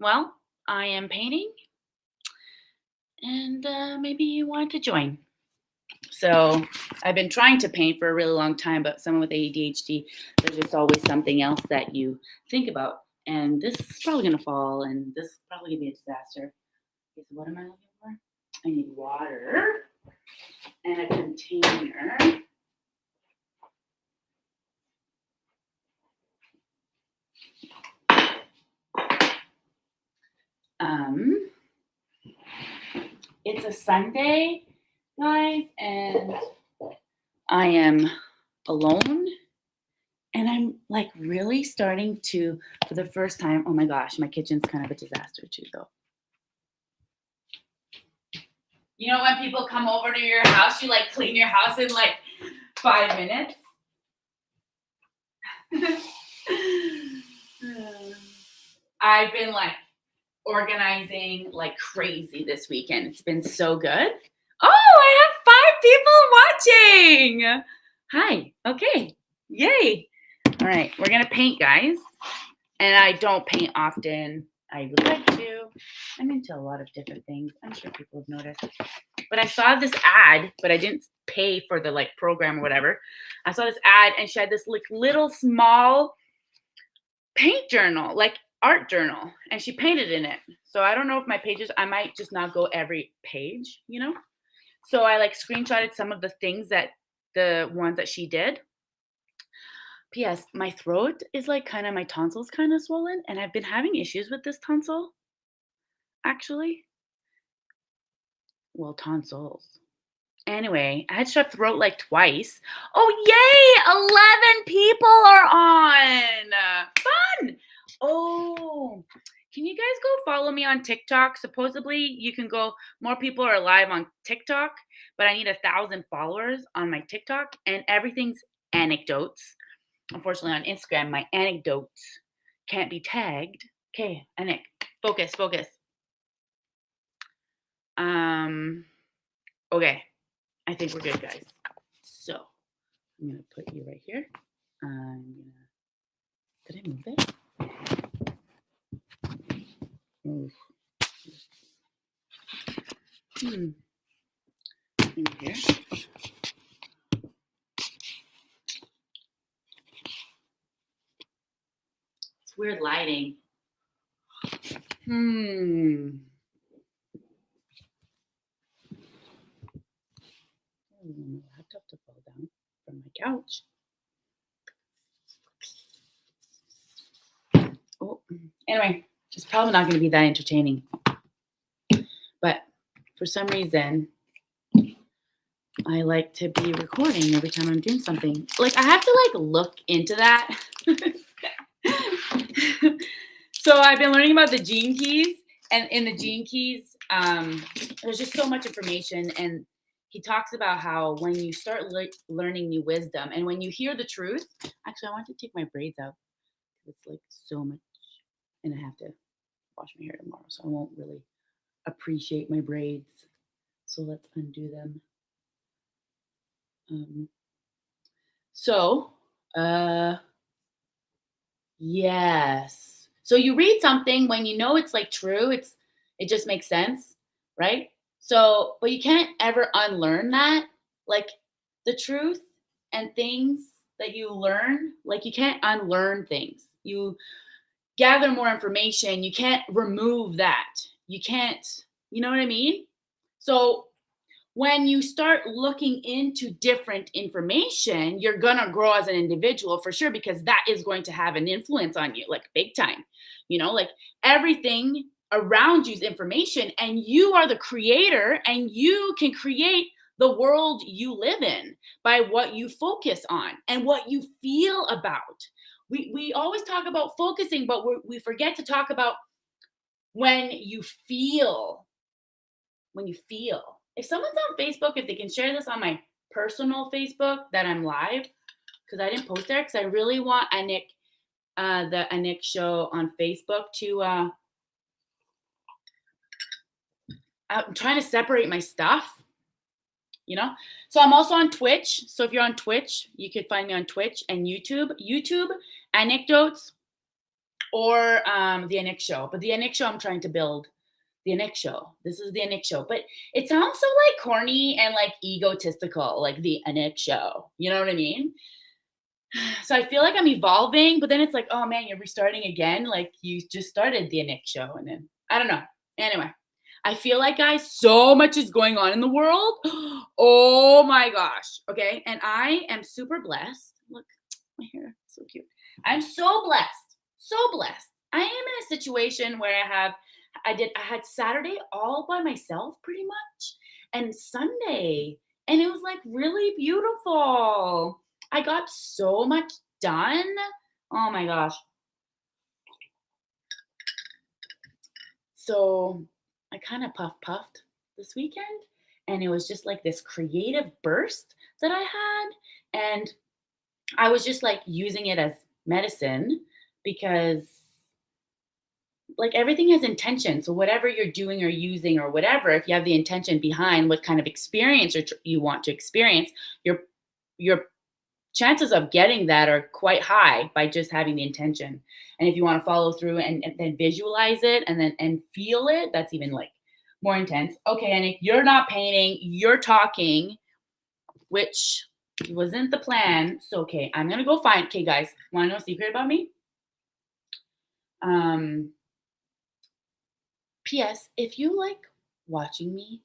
Well, I am painting, and maybe you want to join. So I've been trying to paint for a really long time, but someone with ADHD, there's just always something else that you think about. And this is probably going to fall, and this is probably going to be a disaster. Okay, so what am I looking for? I need water and a container. It's a Sunday, guys, and I am alone. And I'm like really starting to, for the first time, oh my gosh, my kitchen's kind of a disaster too, though. You know, when people come over to your house, you like clean your house in like 5 minutes. I've been like organizing like crazy this weekend. It's been so good. Oh, I have 5 people watching. Hi. Okay. Yay. All right. We're going to paint, guys. And I don't paint often. I would like to. I'm into a lot of different things. I'm sure people have noticed. But I saw this ad, but I didn't pay for the like program or whatever. I saw this ad and she had this like little small paint journal, like art journal, and she painted in it. So I don't know if my pages, I might just not go every page, you know? So I like screenshotted some of the things that the ones that she did. P.S. My throat is like kind of, my tonsils kind of swollen, and I've been having issues with this tonsil, actually. Well, tonsils. Anyway, I had strep throat like twice. Oh, yay! 11 people are on. Fun. Oh, can you guys go follow me on TikTok? Supposedly, you can go, more people are live on TikTok, but I need 1,000 followers on my TikTok, and everything's anecdotes. Unfortunately, on Instagram, my anecdotes can't be tagged. Okay, Anik, focus. Okay, I think we're good, guys. So I'm gonna put you right here. Did I move it? Move. In here. It's weird lighting. I don't want my laptop to fall down from my couch. Oh, anyway, it's probably not going to be that entertaining. But for some reason, I like to be recording every time I'm doing something. Like, I have to like look into that. So I've been learning about the gene keys, and in the gene keys, there's just so much information. And he talks about how when you start learning new wisdom, and when you hear the truth, actually, I want to take my braids out. It's like so much, and I have to wash my hair tomorrow, so I won't really appreciate my braids. So let's undo them. Yes. So you read something when you know it's like true, it just makes sense, right? So, but you can't ever unlearn that, like the truth and things that you learn, like you can't unlearn things. You gather more information, you can't remove that. You can't, you know what I mean? So when you start looking into different information, you're going to grow as an individual for sure, because that is going to have an influence on you, like big time. You know, like everything around you is information, and you are the creator, and you can create the world you live in by what you focus on and what you feel about. We always talk about focusing, but we forget to talk about when you feel. When you feel. If someone's on Facebook, if they can share this on my personal Facebook that I'm live, because I didn't post there, because I really want Anik, the Anik show on Facebook to, I'm trying to separate my stuff, you know? So I'm also on Twitch. So if you're on Twitch, you could find me on Twitch and YouTube. YouTube, anecdotes, or the Anik show. But the Anik show I'm trying to build. The Anik show. This is the Anik show. But it sounds so like corny and like egotistical, like the Anik show. You know what I mean? So I feel like I'm evolving, but then it's like, oh man, you're restarting again. Like you just started the Nick show, and then I don't know. Anyway, I feel like, guys, so much is going on in the world. Oh my gosh. Okay. And I am super blessed. Look, my hair, so cute. I'm so blessed. So blessed. I am in a situation where I had Saturday all by myself pretty much and Sunday. And it was like really beautiful. I got so much done. Oh my gosh. So I kind of puffed this weekend, and it was just like this creative burst that I had. And I was just like using it as medicine because like everything has intention. So whatever you're doing or using or whatever, if you have the intention behind what kind of experience you want to experience, your chances of getting that are quite high by just having the intention. And if you want to follow through and then visualize it and feel it, that's even like more intense. Okay, and if you're not painting, you're talking, which wasn't the plan. So okay, I'm gonna go find. Okay, guys, want to know a secret about me? P.S. If you like watching me,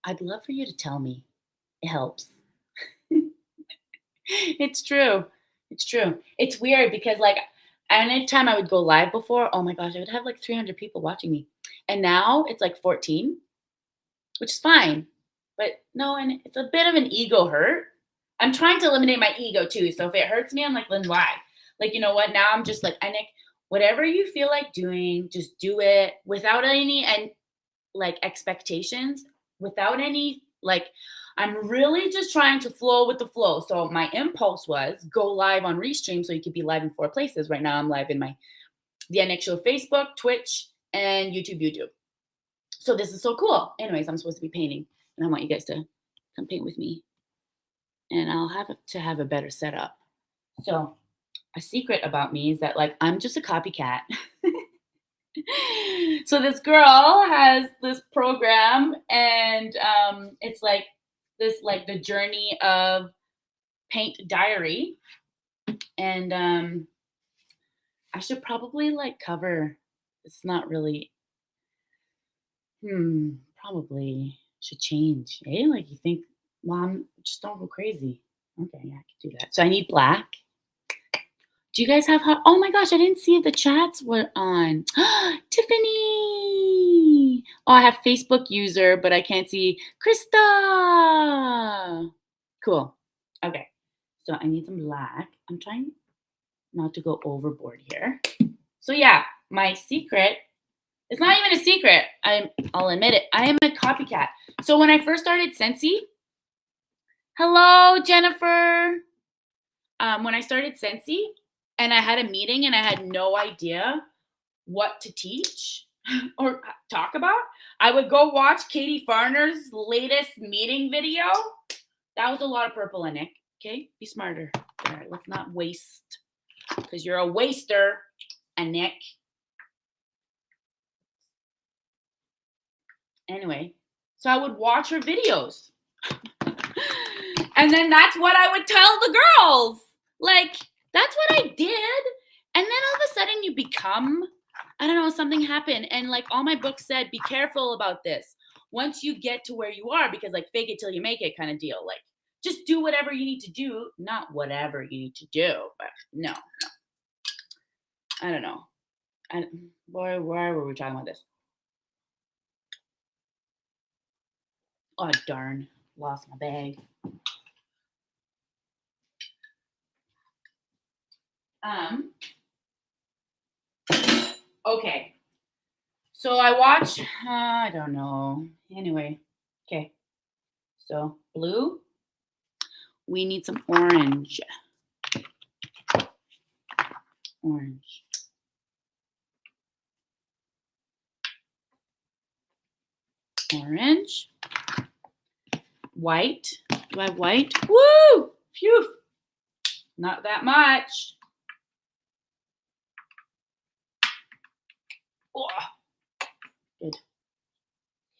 I'd love for you to tell me. It helps. It's true. It's true. It's weird because like anytime I would go live before, oh my gosh, I would have like 300 people watching me. And now it's like 14, which is fine. But no, and it's a bit of an ego hurt. I'm trying to eliminate my ego too. So if it hurts me, I'm like, then why? Like, you know what? Now I'm just like, Nick, whatever you feel like doing, just do it without any and like expectations, without any like I'm really just trying to flow with the flow. So my impulse was go live on Restream so you could be live in 4 places. Right now I'm live in the NX Show Facebook, Twitch, and YouTube. So this is so cool. Anyways, I'm supposed to be painting, and I want you guys to come paint with me. And I'll have to have a better setup. So a secret about me is that like I'm just a copycat. So this girl has this program, and it's like this like the journey of paint diary, and I should probably like cover. It's not really. Probably should change. Eh? Like you think, Mom, just don't go crazy. Okay, yeah, I can do that. So I need black. Do you guys have hot? Oh my gosh, I didn't see if the chats were on. Tiffany. Oh, I have Facebook user, but I can't see Krista. Cool. Okay. So I need some black. I'm trying not to go overboard here. So yeah, my secret, it's not even a secret. I'll admit it. I am a copycat. So when I first started Sensi, hello, Jennifer. When I started Sensi, and I had a meeting and I had no idea what to teach or talk about, I would go watch Katie Farner's latest meeting video. That was a lot of purple in it. Okay, be smarter. All right, let's not waste, because you're a waster, Nick. Anyway, so I would watch her videos. And then that's what I would tell the girls. Like, that's what I did. And then all of a sudden you become, I don't know, something happened. And like all my books said, be careful about this. Once you get to where you are, because like fake it till you make it kind of deal. Like just do whatever you need to do, not whatever you need to do. But no. I don't know. Why were we talking about this? Oh, darn. Lost my bag. Okay. So I watch, I don't know. Anyway. Okay. So blue. We need some orange. Orange. Orange. White. Do I have white? Woo! Phew. Not that much. Oh, good.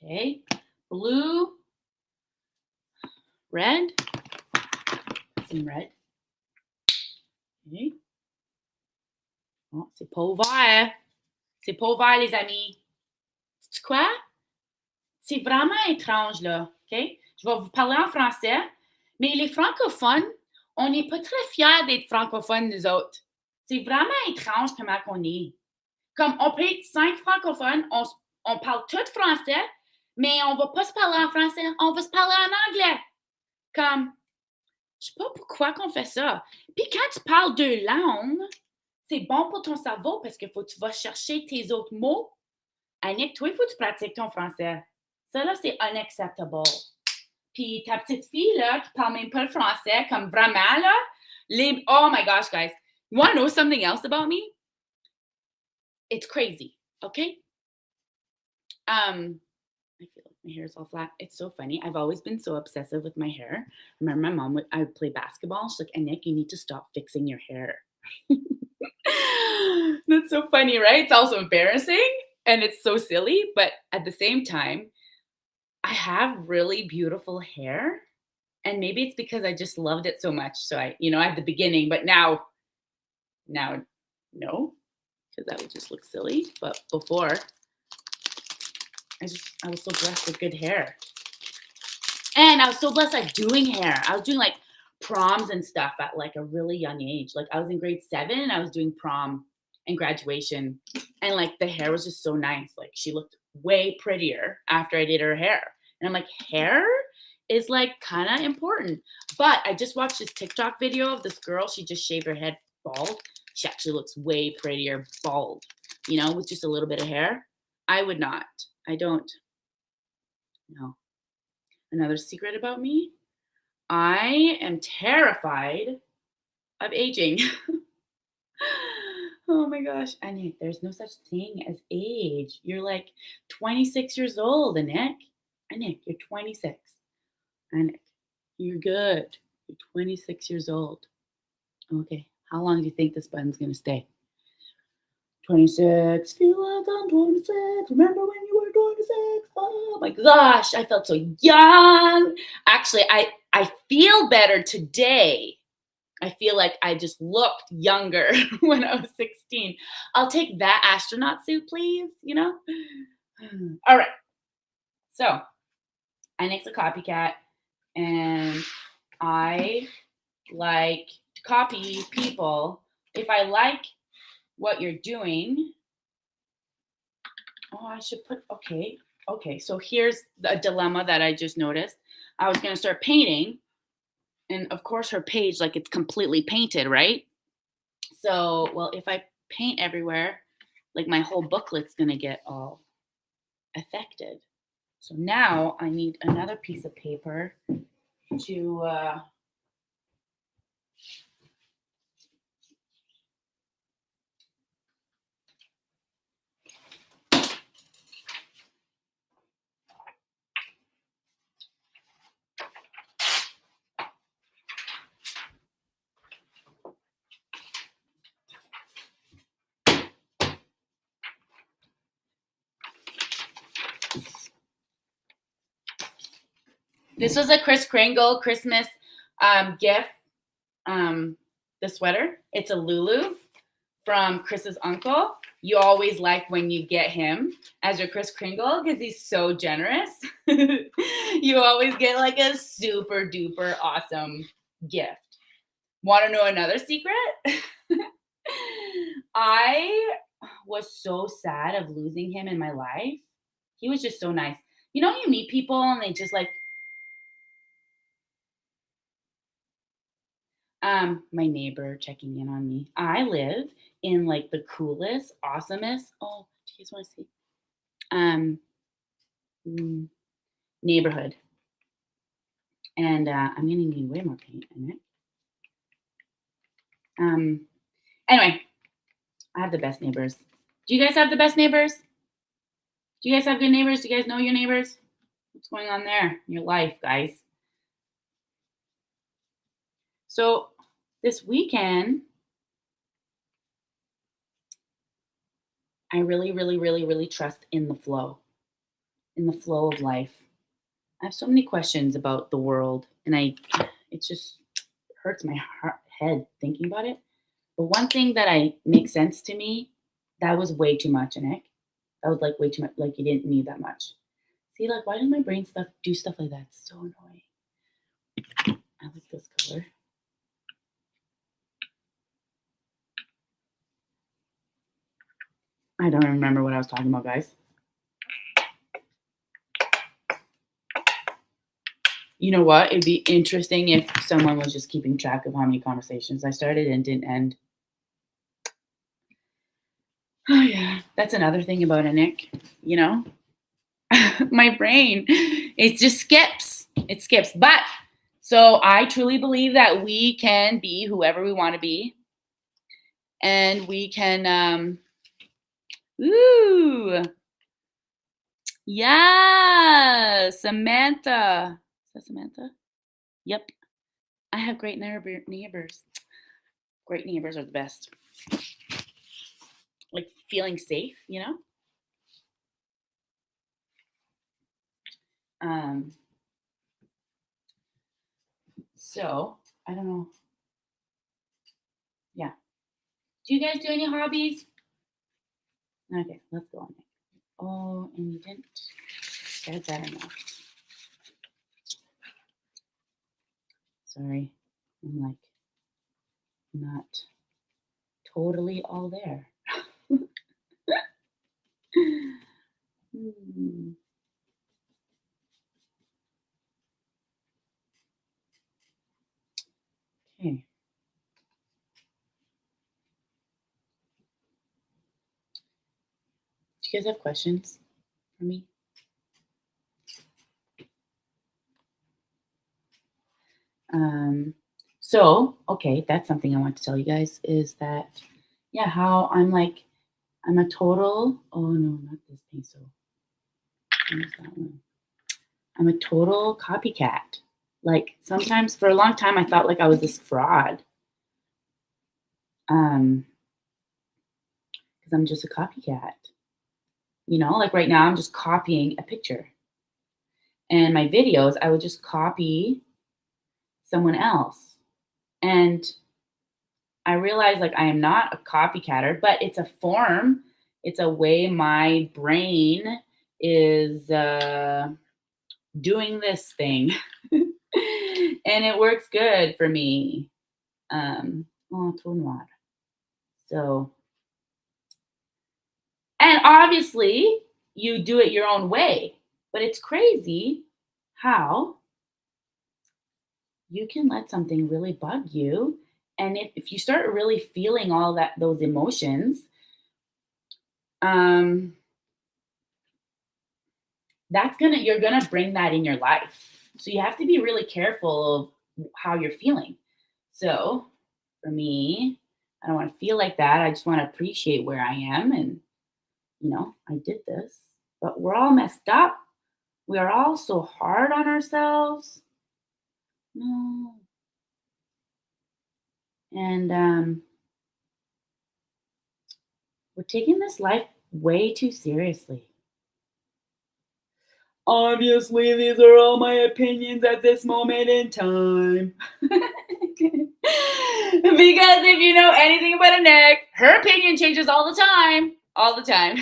Okay. Blue. Red. Some red. Okay. Oh, c'est pas ouvert. C'est pas ouvert, les amis. C'est quoi? C'est vraiment étrange, là. OK? Je vais vous parler en français. Mais les francophones, on n'est pas très fiers d'être francophones, nous autres. C'est vraiment étrange comment on est. Comme on peut être 5 francophones, on parle tout français, mais on va pas se parler en français, on va se parler en anglais. Comme, je sais pas pourquoi qu'on fait ça. Puis quand tu parles 2 langues, c'est bon pour ton cerveau parce qu'il faut que tu vas chercher tes autres mots. Annick, toi, il faut que tu pratiques ton français. Ça, là, c'est unacceptable. Puis ta petite fille, là, qui parle même pas le français, comme vraiment, là, oh my gosh, guys. You want to know something else about me? It's crazy, okay? I feel like my hair is all flat. It's so funny. I've always been so obsessive with my hair. I remember my mom I would play basketball. She's like, Nick, you need to stop fixing your hair. That's so funny, right? It's also embarrassing and it's so silly, but at the same time, I have really beautiful hair. And maybe it's because I just loved it so much. So at the beginning, but now, no, because that would just look silly. But before, I was so blessed with good hair. And I was so blessed at doing hair. I was doing like proms and stuff at like a really young age. Like I was in grade 7 and I was doing prom and graduation. And like the hair was just so nice. Like she looked way prettier after I did her hair. And I'm like, hair is like kind of important. But I just watched this TikTok video of this girl. She just shaved her head bald. She actually looks way prettier bald, with just a little bit of hair. I would not. I don't. No. Another secret about me, I am terrified of aging. Oh my gosh. Anik, there's no such thing as age. You're like 26 years old, Anik. Anik, you're 26. Anik, you're good. You're 26 years old. Okay. How long do you think this button's going to stay? 26. Feel like I'm 26. Remember when you were 26? Oh my gosh, I felt so young. Actually, I feel better today. I feel like I just looked younger when I was 16. I'll take that astronaut suit, please, All right. So, Nick's a copycat, and I like to copy people. If I like what you're doing, I should put, okay. So here's a dilemma that I just noticed. I was going to start painting, and of course her page, like it's completely painted, right? So, well, if I paint everywhere, like my whole booklet's going to get all affected. So now I need another piece of paper to, this was a Kris Kringle Christmas gift. The sweater. It's a Lulu from Chris's uncle. You always like when you get him as your Kris Kringle because he's so generous. You always get like a super duper awesome gift. Want to know another secret? I was so sad of losing him in my life. He was just so nice. You meet people and they just like, my neighbor checking in on me. I live in like the coolest, awesomest. Oh, do you guys want to see? Neighborhood, and I'm gonna need way more paint in it. Anyway, I have the best neighbors. Do you guys have the best neighbors? Do you guys have good neighbors? Do you guys know your neighbors? What's going on there in your life, guys? So this weekend, I really, really, really, really trust in the flow of life. I have so many questions about the world, and it just hurts my head thinking about it. But one thing that I makes sense to me, that was way too much, Nick. That was like way too much. Like you didn't need that much. See, like why does my brain do stuff like that? It's so annoying. I like this color. I don't remember what I was talking about, guys. You know what? It'd be interesting if someone was just keeping track of how many conversations I started and didn't end. Oh yeah, that's another thing about it, Nick. You know, my brain, it just skips. It skips. But so I truly believe that we can be whoever we want to be, and we can. Ooh, yeah, Samantha. Is that Samantha? Yep. I have great neighbors. Great neighbors are the best. Like feeling safe, you know? So I don't know. Yeah. Do you guys do any hobbies? Okay, let's go on. Oh, and you didn't said that enough. Sorry. I'm like not totally all there. Okay. Do you guys have questions for me? So, okay, that's something I want to tell you guys is that, yeah, how I'm a total, oh no, not this pencil. Where's that one? I'm a total copycat. Like sometimes for a long time, I thought like I was this fraud. Because I'm just a copycat. You know, like right now, I'm just copying a picture. And my videos, I would just copy someone else. And I realized like I am not a copycatter, but it's a form. It's a way my brain is doing this thing. And it works good for me. Oh, tout noir. So, and obviously you do it your own way, but it's crazy how you can let something really bug you. And if you start really feeling all those emotions, you're gonna bring that in your life. So you have to be really careful of how you're feeling. So for me, I don't want to feel like that. I just want to appreciate where I am and I did this. But we're all messed up. We are all so hard on ourselves. No. And we're taking this life way too seriously. Obviously, these are all my opinions at this moment in time. Because if you know anything about Annette, her opinion changes all the time. All the time.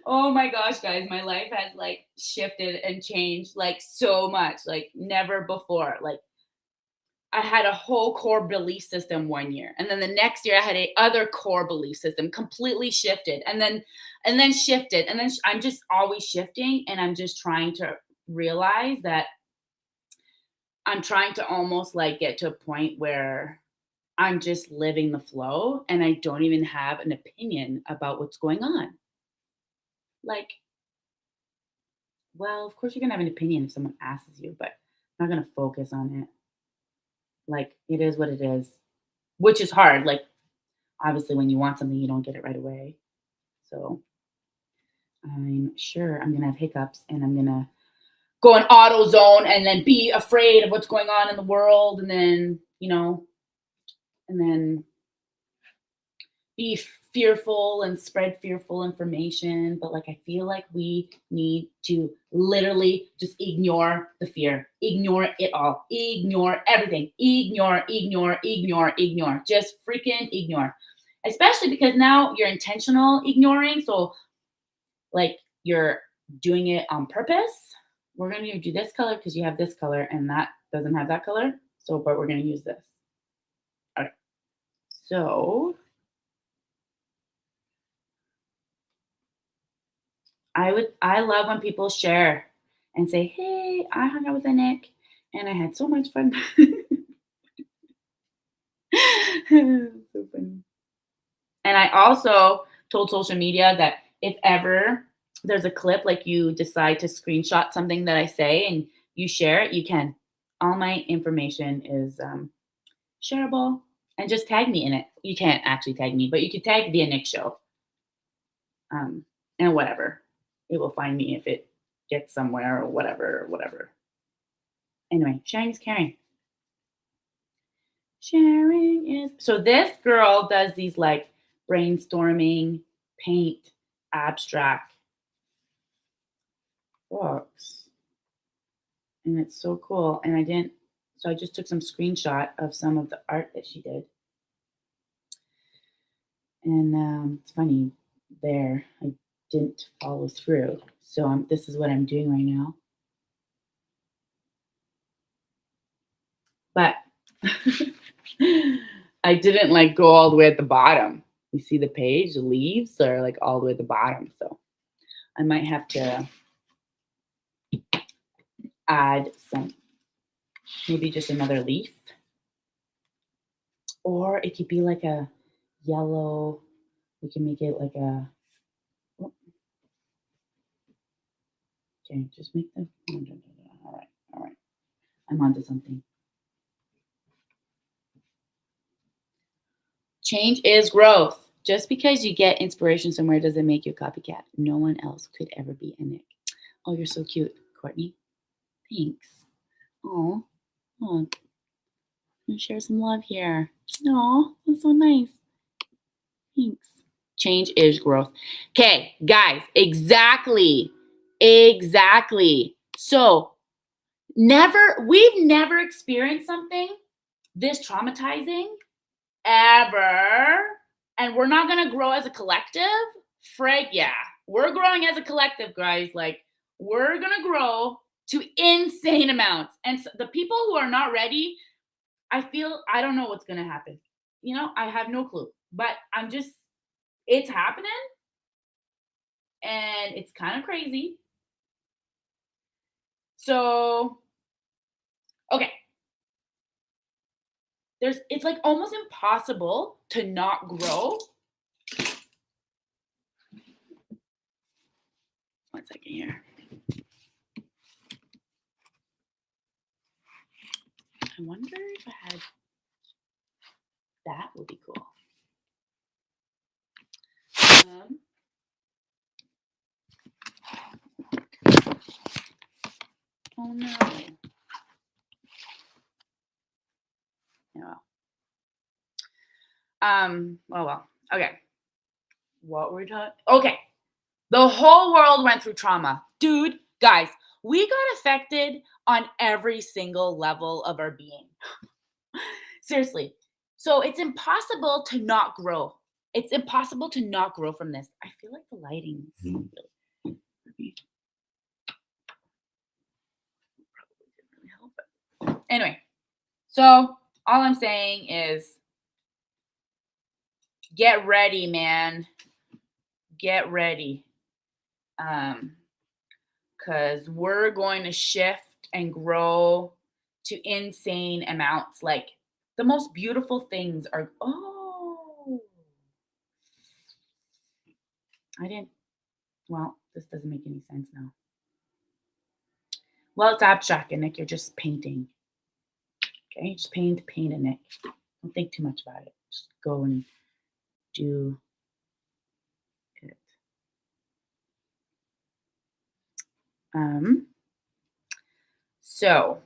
Oh my gosh, guys, my life has like shifted and changed like so much, like never before. Like I had a whole core belief system one year, and then the next year I had a other core belief system completely shifted, and then shifted, and then I'm just always shifting, and I'm just trying to realize that I'm trying to almost like get to a point where I'm just living the flow and I don't even have an opinion about what's going on. Like, well, of course you're gonna have an opinion if someone asks you, but I'm not gonna focus on it. Like, it is what it is, which is hard. Like, obviously, when you want something, you don't get it right away. So I'm sure I'm gonna have hiccups and I'm gonna go in auto zone and then be afraid of what's going on in the world, and then and then fearful and spread fearful information, but like I feel like we need to literally just ignore the fear, ignore it all, ignore everything, ignore, just freaking ignore. Especially because now you're intentional ignoring, so like you're doing it on purpose. We're going to do this color because you have this color and that doesn't have that color. So, but we're going to use this. All right. So I love when people share and say, hey, I hung out with a Nick and I had so much fun. So funny. And I also told social media that if ever there's a clip, like you decide to screenshot something that I say and you share it, you can. All my information is shareable, and just tag me in it. You can't actually tag me, but you could tag the Nick Show. And whatever. It will find me if it gets somewhere or whatever. Anyway, sharing is caring. Sharing is. So this girl does these like brainstorming, paint, abstract books. And it's so cool. And I just took some screenshot of some of the art that she did. And it's funny there. I didn't follow through. So this is what I'm doing right now. But I didn't like go all the way at the bottom. You see the page, the leaves are like all the way at the bottom. So I might have to add some, maybe just another leaf. Or it could be like a yellow, we can make it like a, okay, just make them, all right. I'm onto something. Change is growth. Just because you get inspiration somewhere doesn't make you a copycat. No one else could ever be a Nick. Oh, you're so cute, Courtney. Thanks. Oh, share some love here. Oh, that's so nice. Thanks. Change is growth. Okay, guys, exactly. So we've never experienced something this traumatizing ever, and we're not gonna grow as a collective. Frig, yeah, we're growing as a collective, guys. Like, we're gonna grow to insane amounts, and so the people who are not ready, I don't know what's gonna happen. I have no clue, but it's happening, and it's kind of crazy. So, okay. It's like almost impossible to not grow. One second here. I wonder if I had that would be cool. Oh no. Yeah. Well. Okay. What were we talking? Okay. The whole world went through trauma. Dude, guys, we got affected on every single level of our being. Seriously. So it's impossible to not grow. It's impossible to not grow from this. I feel like the lighting is probably didn't really help it. Anyway, so all I'm saying is get ready, man. Get ready. Because we're going to shift and grow to insane amounts. Like, the most beautiful things are, this doesn't make any sense now. Well, it's abstract, and Nick, you're just painting. Okay, just paint a Nick. Don't think too much about it. Just go and do it. So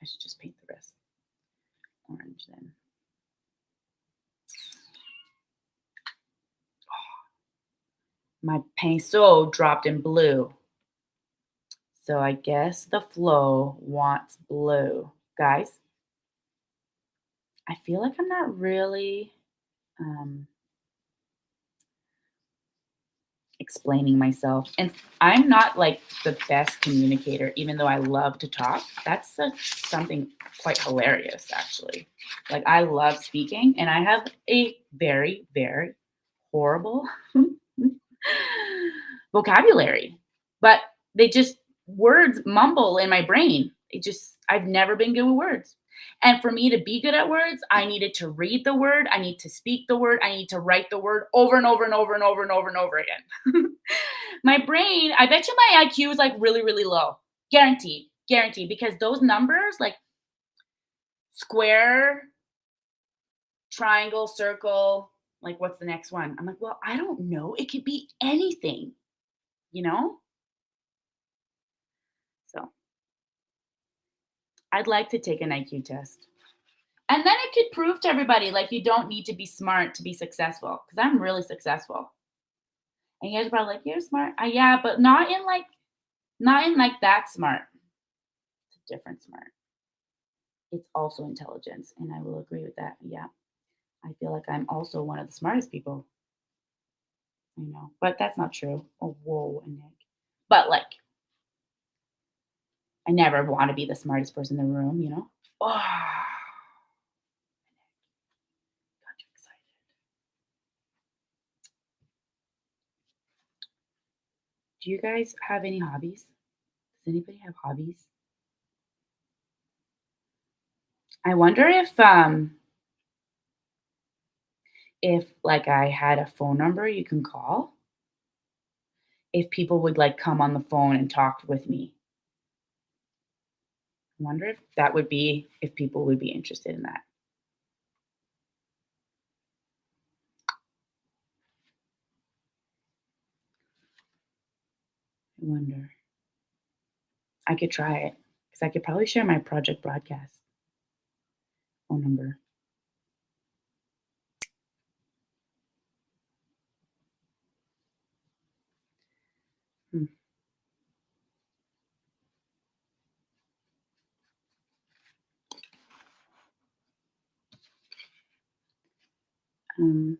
I should just paint the rest orange then. My peso dropped in blue. So I guess the flow wants blue. Guys, I feel like I'm not really um, explaining myself. And I'm not like the best communicator, even though I love to talk. That's something quite hilarious, actually. Like, I love speaking, and I have a very, very horrible vocabulary, but they just words mumble in my brain. I've never been good with words. And for me to be good at words, I needed to read the word, I need to speak the word, I need to write the word over and over and over and over and over and over again. My brain, I bet you my IQ is like really, really low. Guaranteed. Guaranteed. Because those numbers, like square, triangle, circle, like what's the next one? I'm like, well, I don't know. It could be anything, you know? So I'd like to take an IQ test. And then it could prove to everybody like you don't need to be smart to be successful. Because I'm really successful. And you guys are probably like, you're smart. Yeah, but not in like that smart. It's a different smart. It's also intelligence. And I will agree with that. Yeah. I feel like I'm also one of the smartest people I know. But that's not true. Oh, whoa, Nick. But like, I never want to be the smartest person in the room, you know? Oh, got you excited. Do you guys have any hobbies? Does anybody have hobbies? I wonder if like I had a phone number you can call, if people would like come on the phone and talk with me. I wonder if people would be interested in that. I wonder. I could try it because I could probably share my project broadcast phone number. Hmm. Um,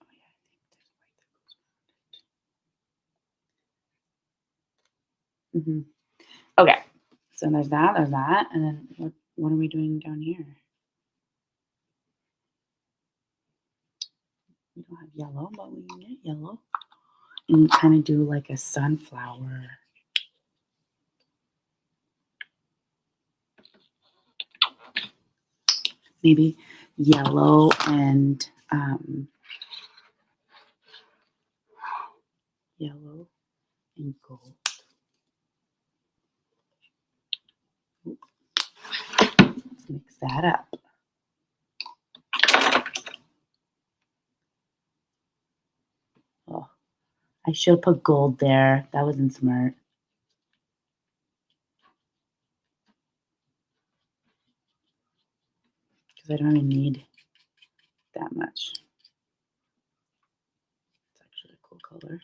oh yeah, I think there's a light that goes around it. Okay, so there's that, and then what are we doing down here? We don't have yellow, but we can get yellow and kind of do like a sunflower. Maybe yellow and yellow and gold. Let's mix that up. Oh, I should have put gold there. That wasn't smart. Because I don't even need that much. It's actually a cool color.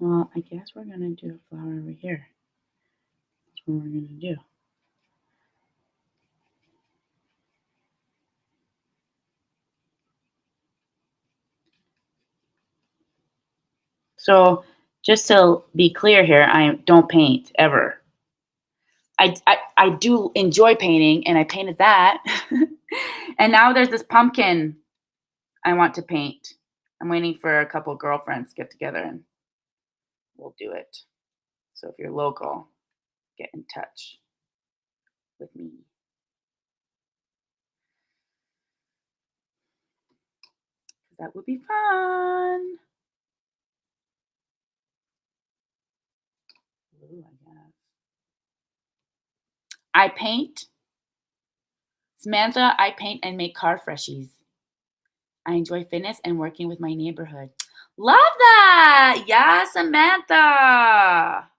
Well, I guess we're gonna do a flower over here. That's what we're gonna do. So just to be clear here, I don't paint ever. I do enjoy painting, and I painted that. And now there's this pumpkin I want to paint. I'm waiting for a couple girlfriends to get together and we'll do it. So if you're local, get in touch with me. That would be fun. Blue, I guess. I paint Samantha, I paint and make car freshies. I enjoy fitness and working with my neighborhood. Love that. Yeah, Samantha.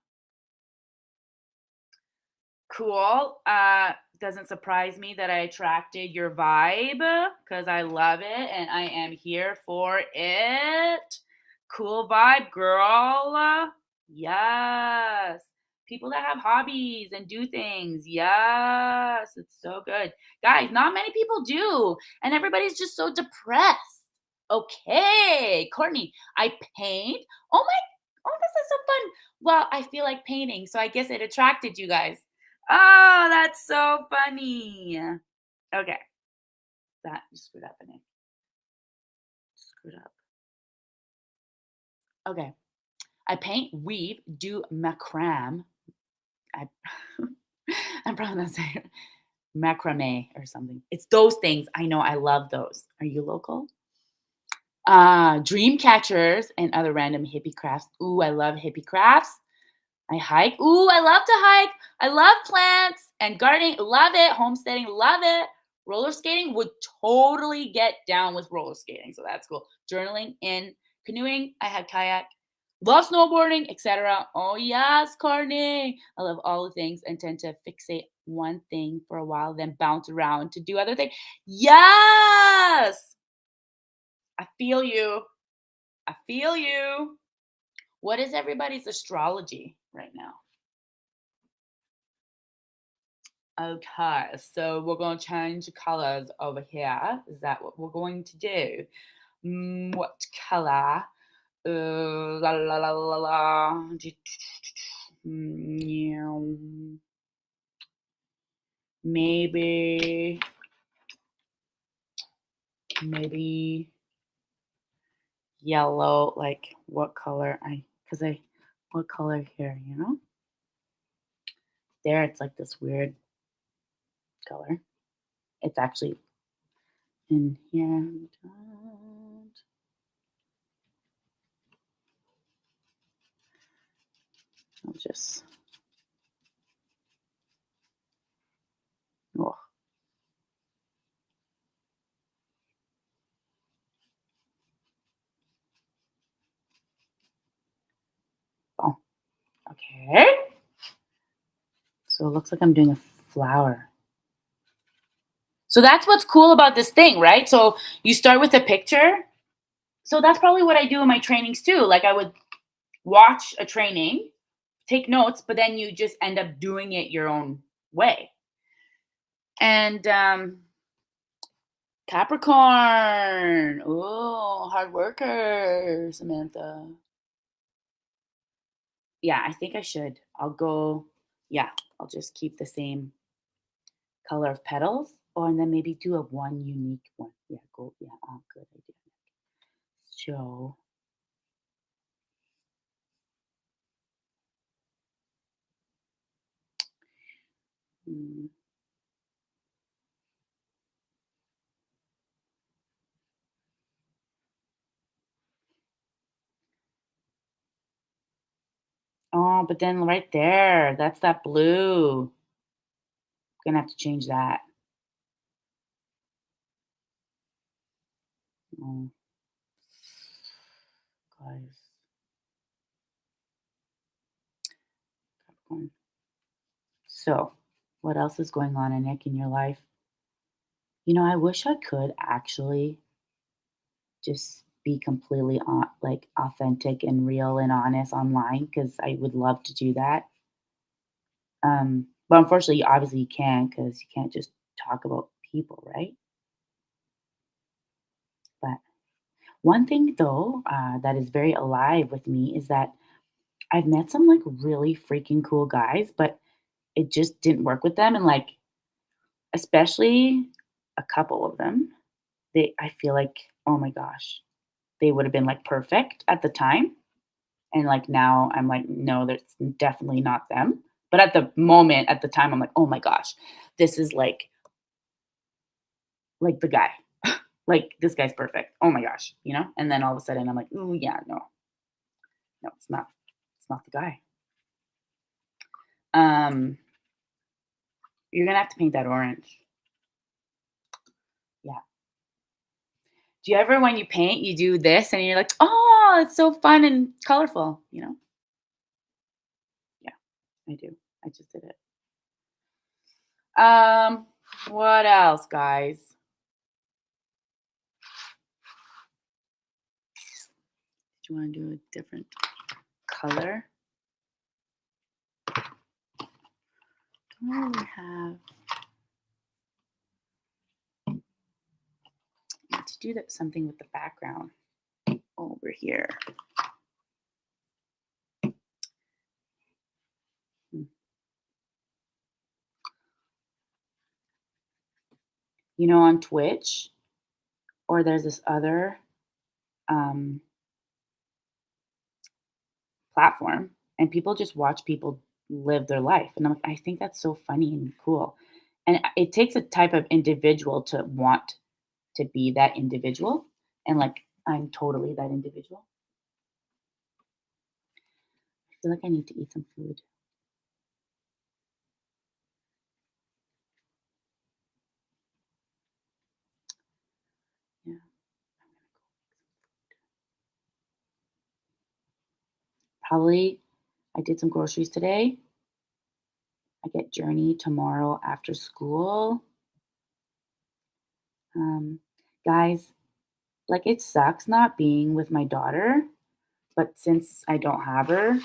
Cool. Doesn't surprise me that I attracted your vibe because I love it and I am here for it. Cool vibe, girl. Yes. People that have hobbies and do things. Yes. It's so good. Guys, not many people do. And everybody's just so depressed. Okay. Courtney, I paint. Oh, this is so fun. Well, I feel like painting. So I guess it attracted you guys. Oh, that's so funny. Okay. That you screwed up in it. Screwed up. Okay. I paint, weave, do macrame. I I'm probably not saying it. Macrame or something. It's those things. I know I love those. Are you local? Dream catchers and other random hippie crafts. Ooh, I love hippie crafts. I hike. Ooh, I love to hike. I love plants and gardening. Love it. Homesteading. Love it. Roller skating would totally get down with roller skating. So that's cool. Journaling and canoeing. I had kayak. Love snowboarding, etc. Oh, yes, Courtney. I love all the things and tend to fixate one thing for a while, then bounce around to do other things. Yes. I feel you. I feel you. What is everybody's astrology right now? Okay, so we're going to change the colors over here. Is that what we're going to do? What color? La la la la la. Meow. Maybe yellow. Like what color? What color here? There, it's like this weird color. It's actually in here. I'll just. Oh. Oh, okay. So it looks like I'm doing a flower. So that's what's cool about this thing, right? So you start with a picture. So that's probably what I do in my trainings too. Like I would watch a training, take notes, but then you just end up doing it your own way. And Capricorn. Oh, hard worker, Samantha. Yeah, I think I should. I'll go. Yeah, I'll just keep the same color of petals. Oh, and then maybe do a one unique one. Yeah, go. Yeah, good idea. So, mm, oh, but then right there, that's that blue. Gonna have to change that. Oh, guys. Capricorn. So, what else is going on, Nick, in your life? I wish I could actually just be completely like authentic and real and honest online because I would love to do that. But unfortunately, obviously, you can because you can't just talk about people, right? But one thing, though, that is very alive with me is that I've met some like really freaking cool guys, but it just didn't work with them. And like, especially a couple of them, I feel like, oh my gosh, they would have been like perfect at the time. And like now I'm like, no, that's definitely not them. But at the moment, at the time, I'm like, oh my gosh, this is like the guy. Like this guy's perfect. Oh my gosh. And then all of a sudden I'm like, oh yeah, no, no, it's not. It's not the guy. Um, you're gonna have to paint that orange. Yeah. Do you ever, when you paint, you do this and you're like, oh, it's so fun and colorful, you know? Yeah, I do. I just did it. Um, what else, guys? Do you want to do a different color? What do we have? Let's do that something with the background over here. Hmm. You know, on Twitch, or there's this other um, platform, and people just watch people live their life, and I think that's so funny and cool. And it takes a type of individual to want to be that individual, and like I'm totally that individual. I feel like I need to eat some food. Yeah, probably. I did some groceries today. I get Journey tomorrow after school. Um, guys, like it sucks not being with my daughter, but since I don't have her,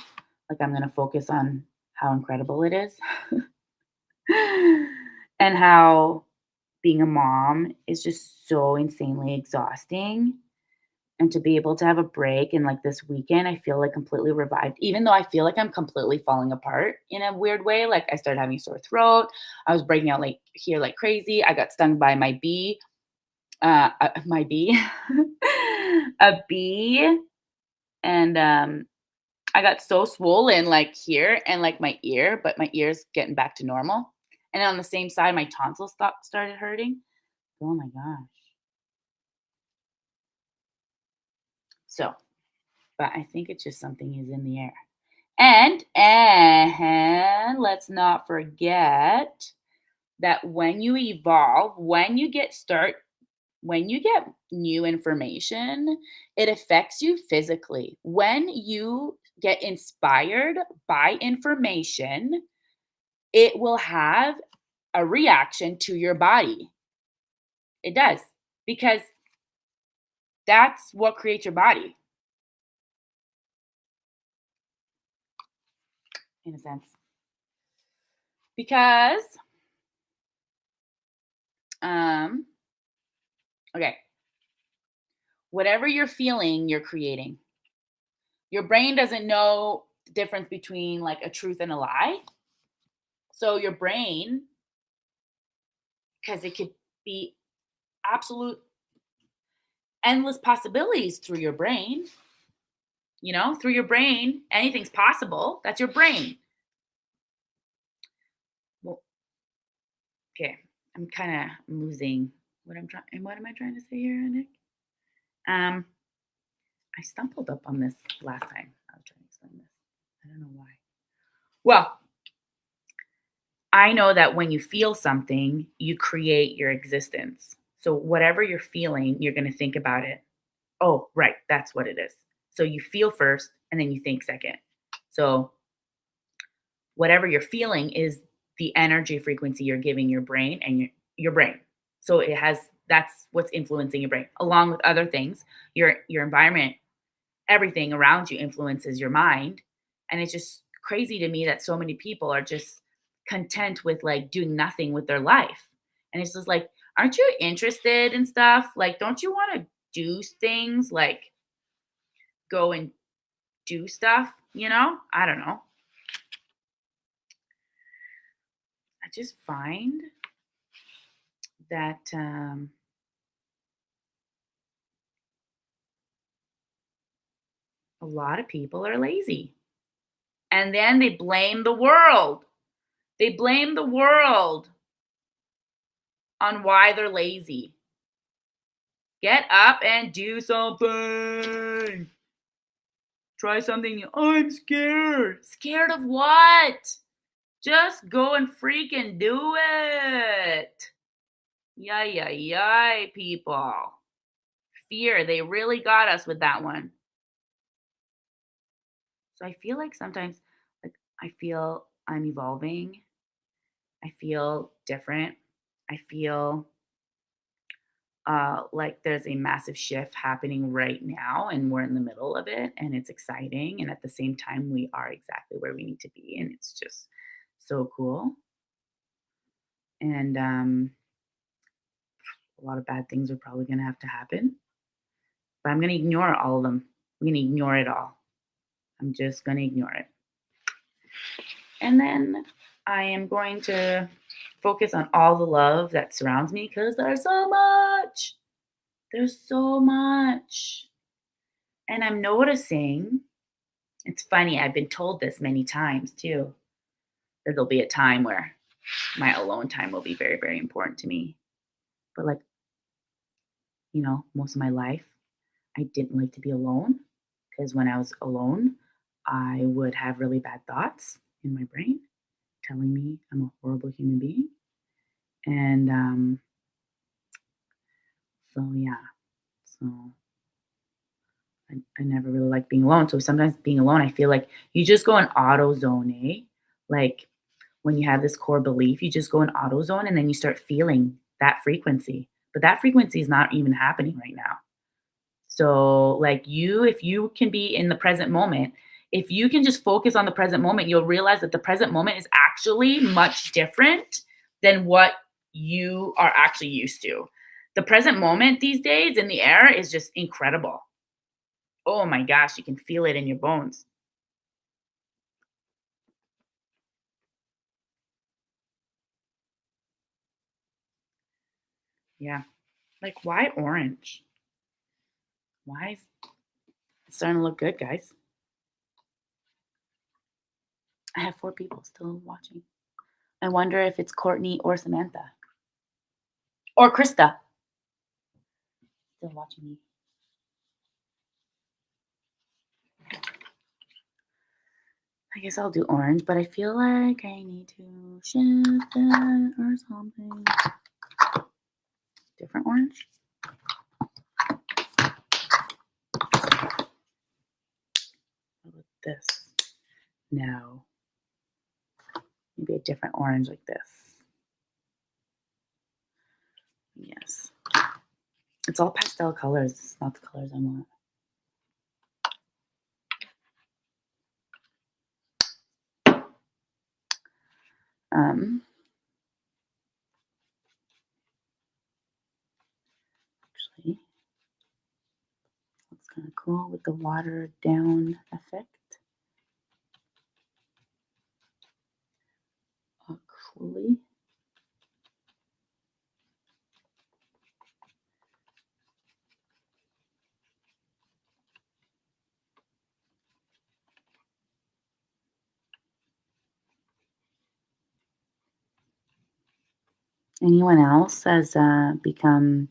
like I'm gonna focus on how incredible it is and how being a mom is just so insanely exhausting. And to be able to have a break and like this weekend, I feel like completely revived, even though I feel like I'm completely falling apart in a weird way. Like I started having a sore throat. I was breaking out like here like crazy. I got stung by my bee, my bee, a bee. And I got so swollen like here and like my ear, but my ear's getting back to normal. And on the same side, my tonsils started hurting. Oh my gosh. So, but I think it's just something is in the air. And let's not forget that when you evolve, when you get new information, it affects you physically. When you get inspired by information, it will have a reaction to your body. It does, because that's what creates your body, in a sense. Because, um, okay, whatever you're feeling, you're creating. Your brain doesn't know the difference between like a truth and a lie. So your brain, because it could be absolute endless possibilities through your brain, through your brain, anything's possible. That's your brain. Well, okay, I'm kind of losing what am I trying to say here, Nick? Um, I stumbled up on this last time. I was trying to explain this. I don't know why. Well, I know that when you feel something, you create your existence. So whatever you're feeling, you're going to think about it. Oh, right, that's what it is. So you feel first and then you think second. So whatever you're feeling is the energy frequency you're giving your brain and your brain. So that's what's influencing your brain along with other things. Your environment, everything around you influences your mind. And it's just crazy to me that so many people are just content with like doing nothing with their life. And it's just like, aren't you interested in stuff? Like, don't you want to do things like go and do stuff? I don't know. I just find that a lot of people are lazy. And then they blame the world. They blame the world on why they're lazy. Get up and do something. Try something new. I'm scared. Scared of what? Just go and freaking do it. Yay, yay, yay, people. Fear, they really got us with that one. So I feel like sometimes, like, I feel I'm evolving. I feel different. I feel like there's a massive shift happening right now, and we're in the middle of it, and it's exciting. And at the same time, we are exactly where we need to be, and it's just so cool. And a lot of bad things are probably going to have to happen, but I'm going to ignore all of them. I'm going to ignore it all. I'm just going to ignore it. And then I am going to focus on all the love that surrounds me because there's so much. There's so much. And I'm noticing, it's funny, I've been told this many times too, that there'll be a time where my alone time will be very, very important to me. But like, most of my life, I didn't like to be alone because when I was alone, I would have really bad thoughts in my brain telling me I'm a horrible human being. And so, yeah, so I never really liked being alone. So sometimes being alone, I feel like you just go in auto zone, eh? Like when you have this core belief, you just go in auto zone and then you start feeling that frequency. But that frequency is not even happening right now. So, like if you can be in the present moment, if you can just focus on the present moment, you'll realize that the present moment is actually much different than what you are actually used to. The present moment these days in the air is just incredible. Oh my gosh, you can feel it in your bones. Yeah. Like, why orange? Why is it's starting to look good, guys? I have 4 people still watching. I wonder if it's Courtney or Samantha or Krista still watching me. I guess I'll do orange, but I feel like I need to shift it or something. Different orange? How about this? No. Maybe a different orange like this. Yes. It's all pastel colors. It's not the colors I want. Um, actually, looks kind of cool with the watered down effect. Actually, anyone else has become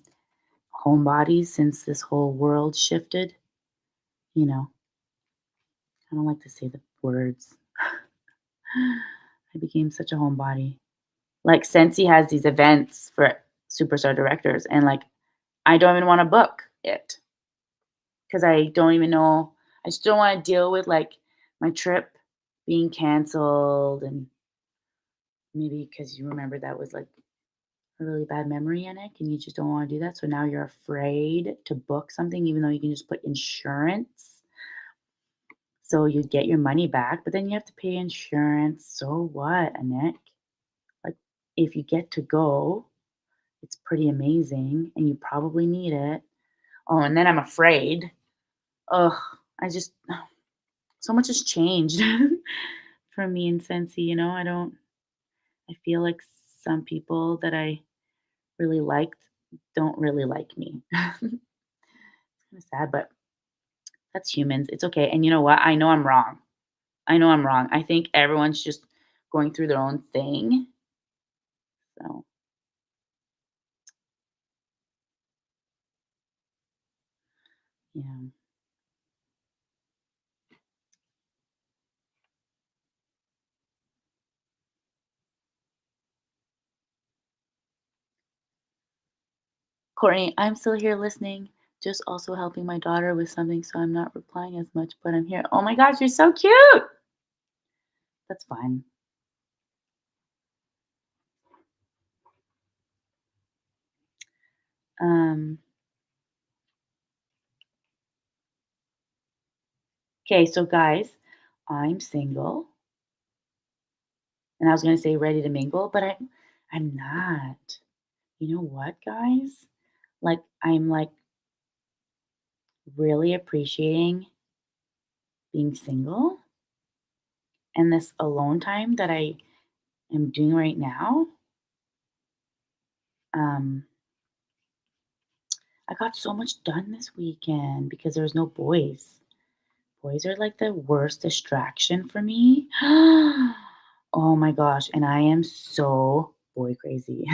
homebodies since this whole world shifted? You know, I don't like to say the words. I became such a homebody. Like Sensi has these events for superstar directors, and like I don't even want to book it because I don't even know. I just don't want to deal with like my trip being canceled, and maybe because you remember that was like a really bad memory in it, and you just don't want to do that. So now you're afraid to book something, even though you can just put insurance. So you get your money back, but then you have to pay insurance. So what, Annette? Like, if you get to go, it's pretty amazing, and you probably need it. Oh, and then I'm afraid. Ugh, I just so much has changed for me and Sensi. I don't. I feel like some people that I really liked don't really like me. It's kind of sad, but that's humans. It's okay. And you know what? I know I'm wrong. I know I'm wrong. I think everyone's just going through their own thing. So yeah. Courtney, I'm still here listening, just also helping my daughter with something, so I'm not replying as much, but I'm here. Oh my gosh, you're so cute. That's fine. Okay, so guys, I'm single, and I was gonna say ready to mingle, but I'm not. You know what, guys? Like, I'm like really appreciating being single and this alone time that I am doing right now. Um, I got so much done this weekend because there was no boys. Boys are like the worst distraction for me. Oh my gosh, and I am so boy crazy.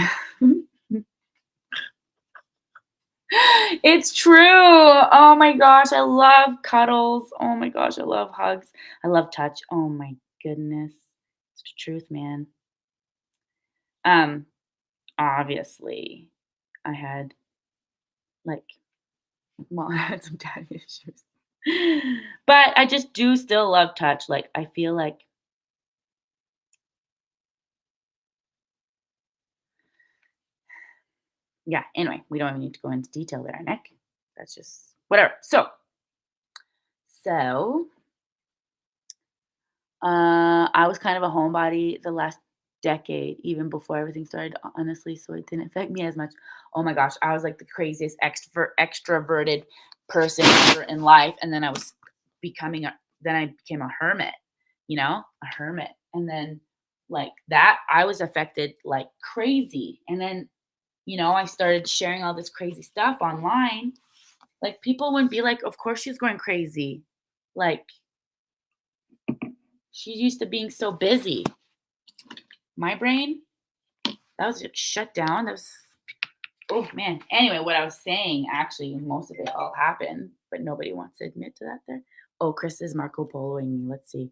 It's true. Oh my gosh, I love cuddles. Oh my gosh, I love hugs. I love touch. Oh my goodness. It's the truth, man. Um, obviously, I had like well, I had some daddy issues. But I just do still love touch. Like I feel like yeah, anyway, we don't even need to go into detail there, Nick. That's just whatever. So I was kind of a homebody the last decade, even before everything started, honestly, so it didn't affect me as much. Oh my gosh, I was like the craziest extroverted person ever in life, and then I became a hermit, a hermit, and then like that, I was affected like crazy, and then I started sharing all this crazy stuff online. Like people would be like, "Of course she's going crazy," like she's used to being so busy. My brain, that was just shut down. That was oh man. Anyway, what I was saying, actually, most of it all happened, but nobody wants to admit to that there. Oh, Chris is Marco Poloing me. Let's see.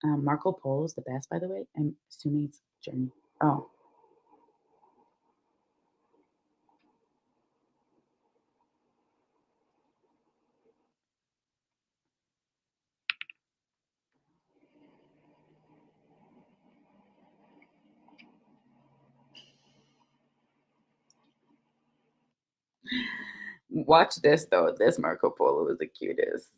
Marco Polo is the best, by the way. I'm assuming it's German. Oh, watch this though. This Marco Polo is the cutest.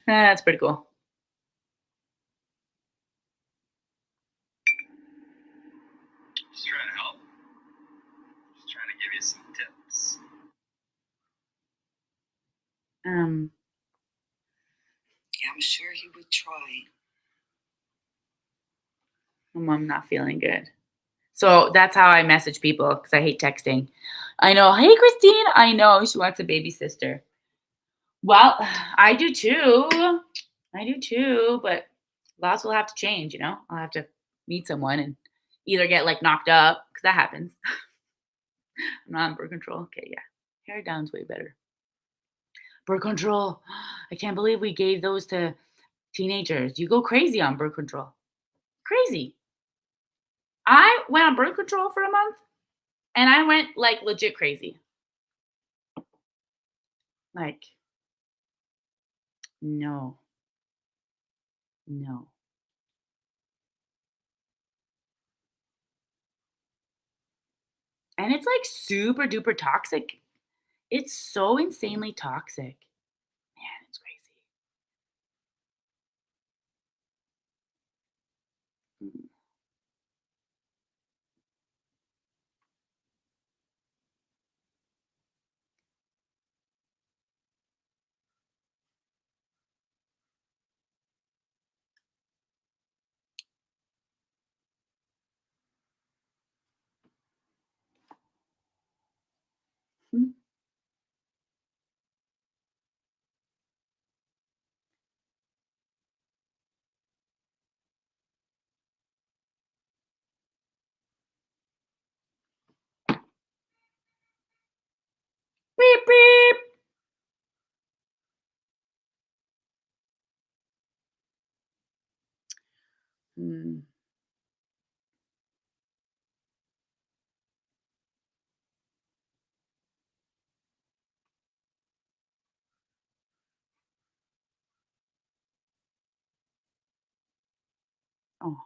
That's pretty cool. I'm sure he would try. I'm not feeling good. So that's how I message people because I hate texting. I know, hey Christine, I know she wants a baby sister. Well, I do too. I do too, but laws will have to change, you know? I'll have to meet someone and either get, like, knocked up because that happens. I'm not on birth control. Okay, yeah. Hair down's way better. Birth control. I can't believe we gave those to teenagers. You go crazy on birth control. Crazy. I went on birth control for a month and I went, like, legit crazy. Like, no, no. And it's, like, super duper toxic. It's so insanely toxic. Man, it's crazy. Mm. Mm. Beep, beep. Mm. Oh.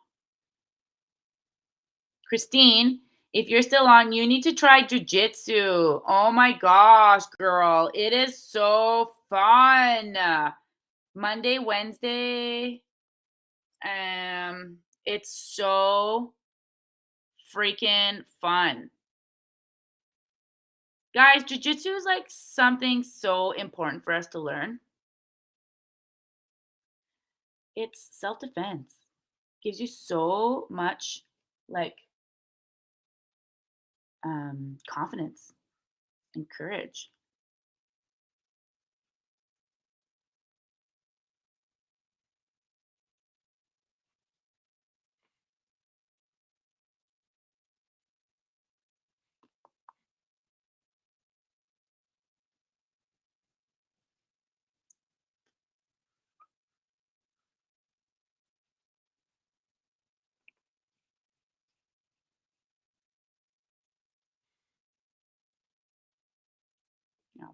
Christine, if you're still on, you need to try Jiu Jitsu. Oh my gosh, girl. It is so fun. Monday, Wednesday. It's so freaking fun. Guys, Jiu Jitsu is like something so important for us to learn. It's self defense, gives you so much like confidence and courage. You know,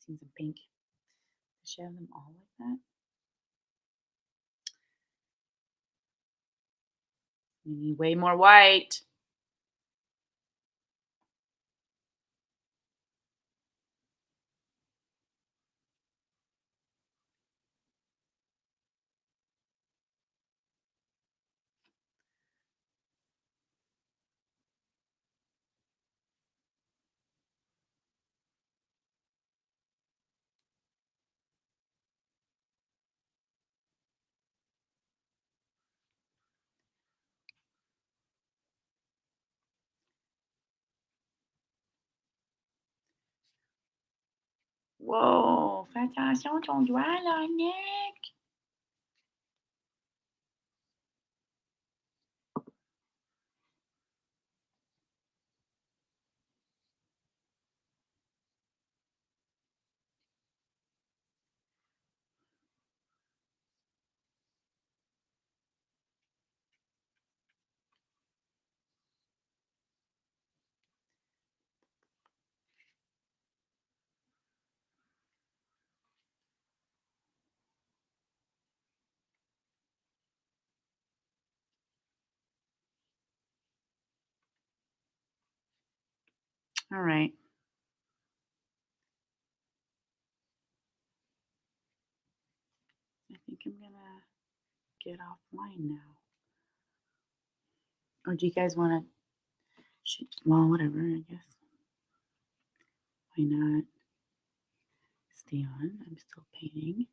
seen some pink. Does she have them all like that? You need way more white. Wow, fais attention ton doigt là, Nick. All right. I think I'm gonna get offline now. Or do you guys want to? Well, whatever. I guess. Why not stay on? I'm still painting.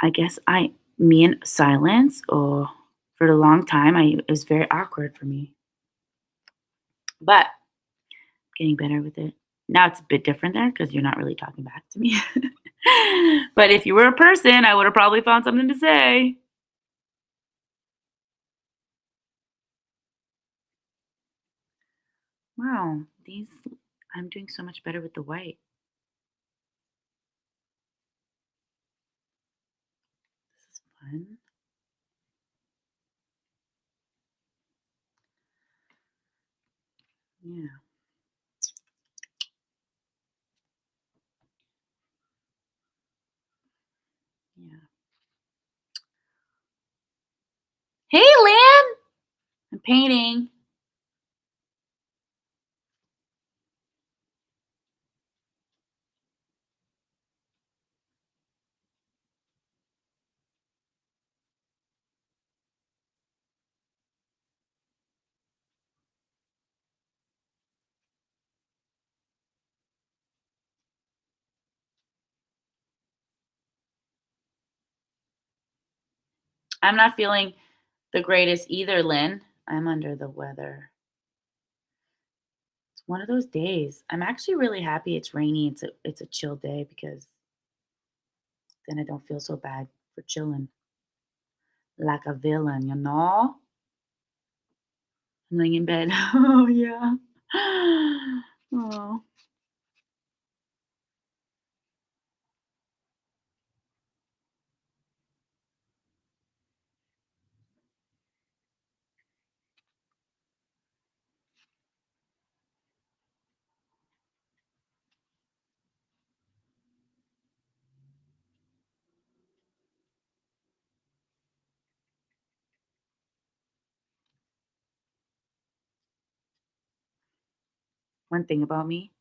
I guess me in silence or for a long time, it was very awkward for me. but getting better with it. Now it's a bit different there because you're not really talking back to me. But if you were a person, I would have probably found something to say. Wow, these I'm doing so much better with the white. This is fun. Yeah, yeah. Hey, Lan! I'm painting. I'm not feeling the greatest either, Lynn. I'm under the weather. It's one of those days. I'm actually really happy it's rainy. It's a chill day because then I don't feel so bad for chilling like a villain, you know? I'm laying in bed. Oh yeah. Oh. One thing about me,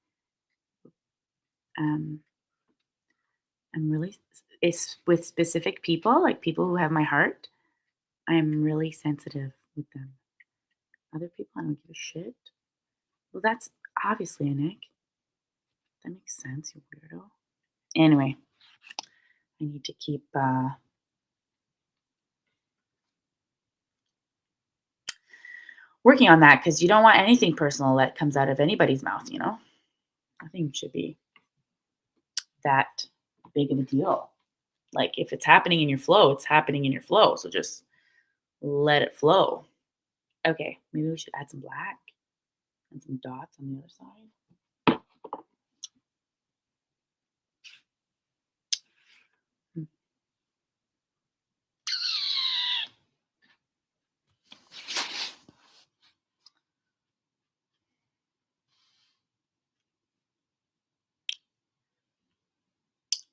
um, I'm really it's with specific people, like people who have my heart. I'm really sensitive with them. Other people, I don't give a shit. Well, that's obviously a Nick. That makes sense, you weirdo. Anyway, I need to keep working on that because you don't want anything personal that comes out of anybody's mouth, you know? Nothing should be that big of a deal. Like if it's happening in your flow, it's happening in your flow. So just let it flow. Okay, maybe we should add some black and some dots on the other side. Hmm.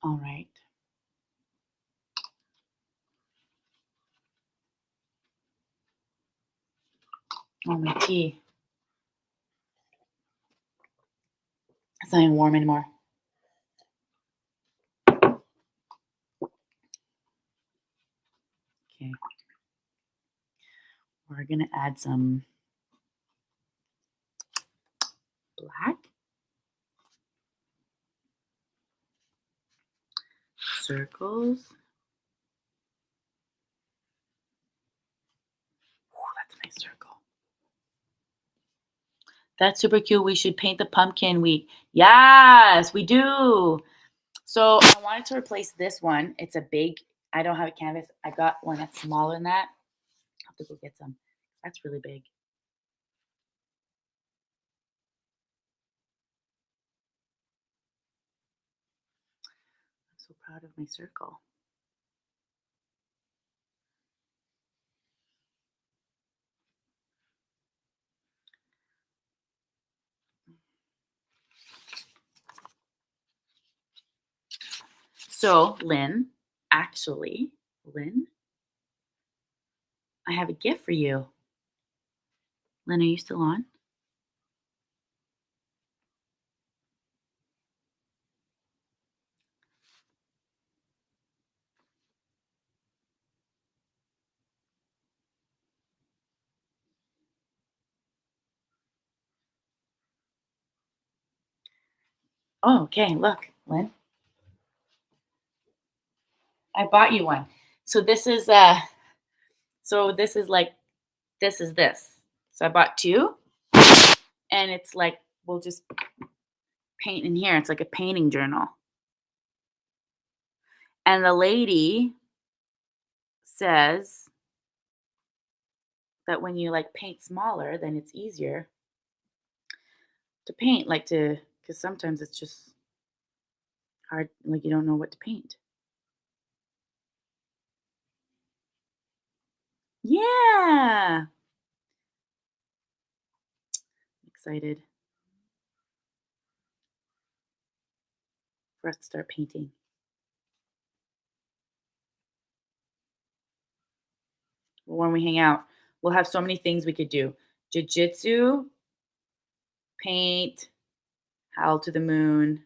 All right. Oh, my tea. It's not even warm anymore. Okay. We're going to add some black circles. Oh, that's a nice circle. That's super cute. We should paint the pumpkin. Yes, we do. So I wanted to replace this one. It's a big, I don't have a canvas. I got one that's smaller than that. I'll have to go get some. That's really big. I'm so proud of my circle. So, Lynn, I have a gift for you. Lynn, are you still on? Oh, okay. Look, Lynn, I bought you one. So this is so this is like this is this. So I bought two, and it's like we'll just paint in here. It's like a painting journal. And the lady says that when you like paint smaller, then it's easier to paint, like to because sometimes it's just hard, like you don't know what to paint. Yeah. Excited for us to start painting. When we hang out, we'll have so many things we could do. Jiu Jitsu, paint, howl to the moon.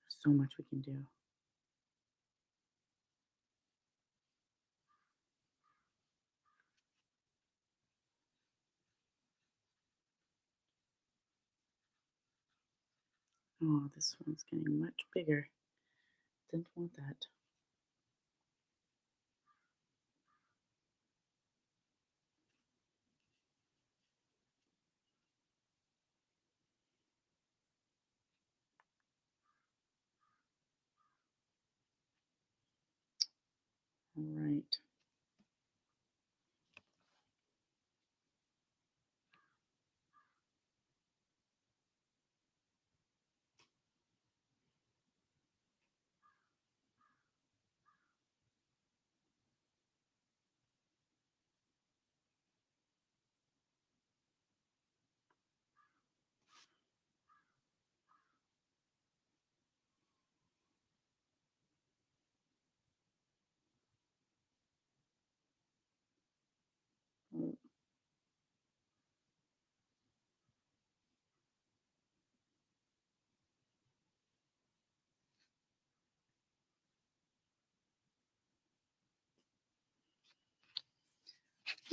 So much we can do. Oh, this one's getting much bigger. Didn't want that. All right.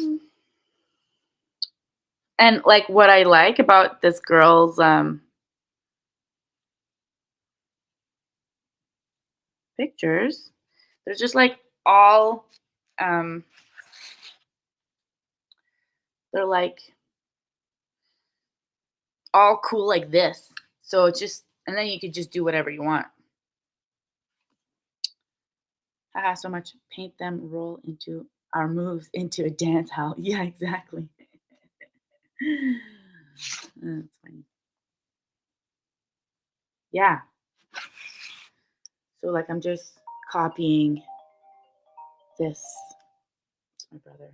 Mm. And like what I like about this girl's pictures, they're just like all um they're like all cool like this. So it's just and then you could just do whatever you want. Haha, so much. Paint them, roll into our moves into a dance hall. Yeah, exactly. That's funny. Yeah. So like I'm just copying this. It's my brother.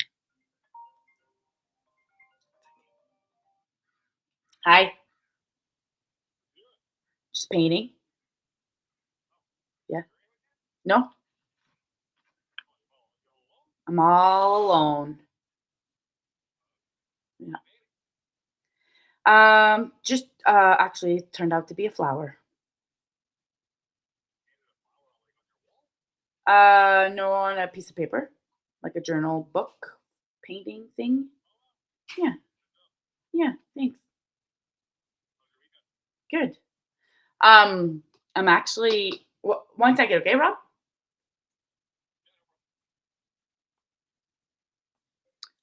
Hi. Just painting. Yeah. No, I'm all alone. Yeah. Just actually it turned out to be a flower. No, on a piece of paper, like a journal book painting thing. Yeah. Yeah. Thanks. Good. I'm actually 1 second, okay, Rob?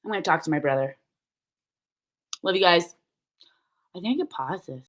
I'm gonna talk to my brother. Love you guys. I think I could pause this.